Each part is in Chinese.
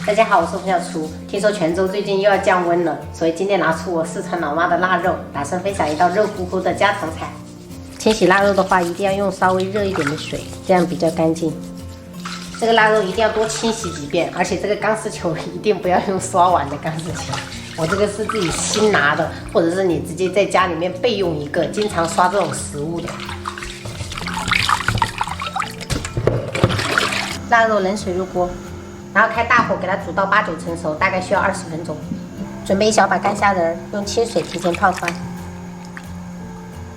大家好，我是洪小厨。听说泉州最近又要降温了，所以今天拿出我四川老妈的腊肉，打算分享一道热乎乎的家常菜。清洗腊肉的话，一定要用稍微热一点的水，这样比较干净。这个腊肉一定要多清洗几遍，而且这个钢丝球一定不要用刷碗的钢丝球。我这个是自己新拿的，或者是你直接在家里面备用一个，经常刷这种食物的。腊肉冷水入锅。然后开大火给它煮到8、9成熟，大概需要20分钟。准备一小把干虾仁，用清水提前泡出来。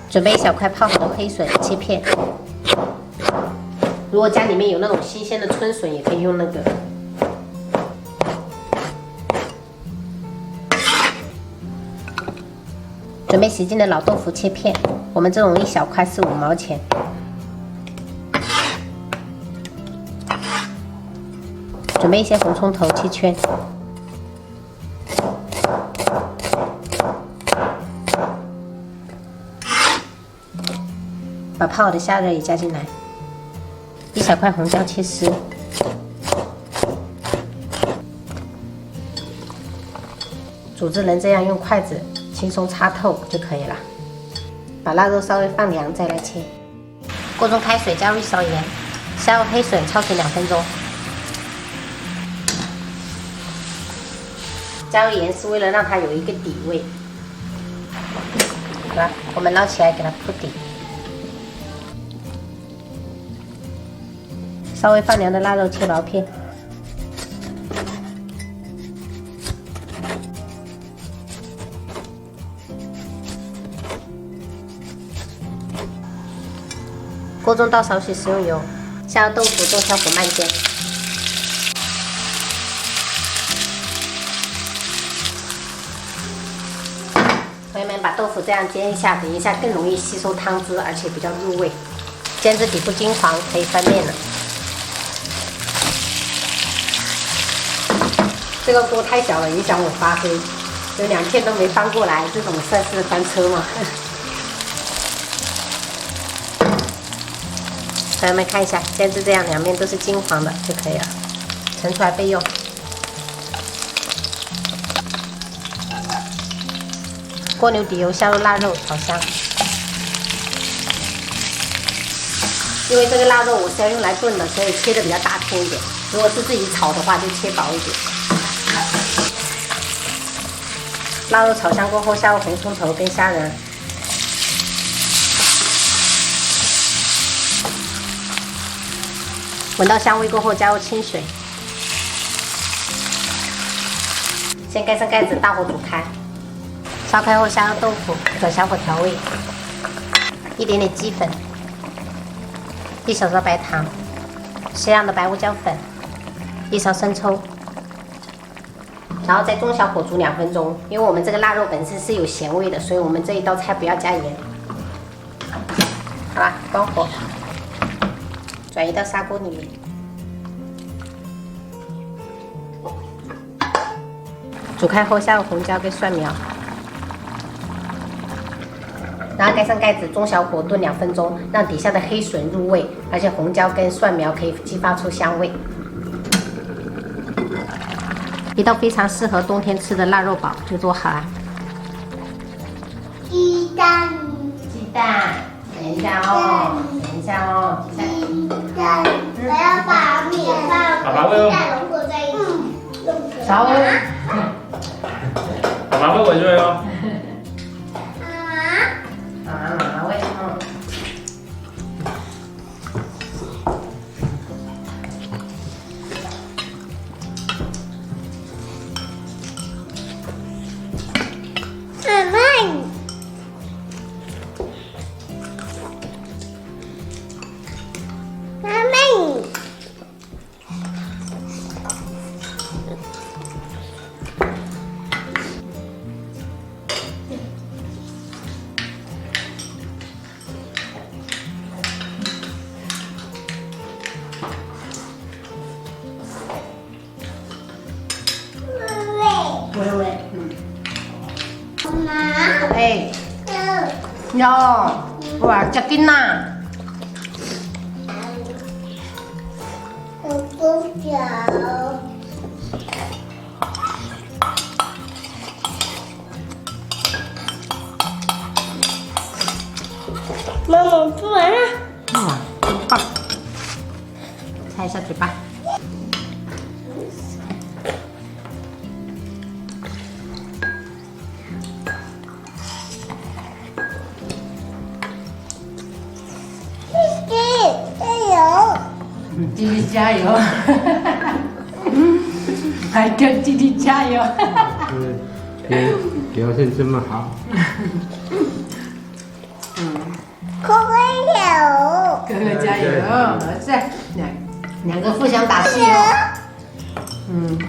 准备一小块泡好的黑笋，切片。如果家里面有那种新鲜的春笋，也可以用那个。准备洗净的老豆腐切片，我们这种一小块是5毛钱。准备一些红葱头切圈，把泡好的虾仁也加进来，一小块红椒切丝，煮汁能这样用筷子轻松插透就可以了。把腊肉稍微放凉再来切。锅中开水，加入1勺盐，虾肉黑笋焯水2分钟。加入盐是为了让它有一个底味，好吧？我们捞起来给它铺底。稍微放凉的腊肉切薄片，锅中倒少许食用油，下入豆腐，中小火慢煎。朋友们，把豆腐这样煎一下，等一下更容易吸收汤汁，而且比较入味。煎至底部金黄，可以翻面了。这个锅太小了，影响我发挥，有2片都没翻过来，这种算是翻车吗？朋友们看一下，煎至这样2面都是金黄的就可以了，盛出来备用。锅留底油，下入腊肉炒香。因为这个腊肉我是要用来炖的，所以切的比较大片一点。如果是自己炒的话，就切薄一点。腊肉炒香过后，下入红葱头跟虾仁。闻到香味过后，加入清水。先盖上盖子，大火煮开。烧开后，下入豆腐，转小火调味，一点点鸡粉，1小勺白糖，适量的白胡椒粉，1勺生抽，然后再中小火煮2分钟。因为我们这个腊肉本身是有咸味的，所以我们这一道菜不要加盐。好了，关火，转移到砂锅里面。煮开后，下入红椒跟蒜苗。然后盖上盖子，中小火炖2分钟，让底下的黑笋入味，而且红椒跟蒜苗可以激发出香味。一道非常适合冬天吃的腊肉煲就做好了。鸡蛋，等一下哦，鸡蛋，我要把米饭和鸡蛋融合在一起。稍微，爸爸会喂哦。妈喂，喂，妈，哎，哟，哇，食紧呐！有多久？妈妈吃完了。哇，真棒！擦一下嘴巴。弟弟加油！继续加油！还跟弟弟加油！表现这么好。哥哥有。哥哥加油！是，两个互相打气哦。嗯。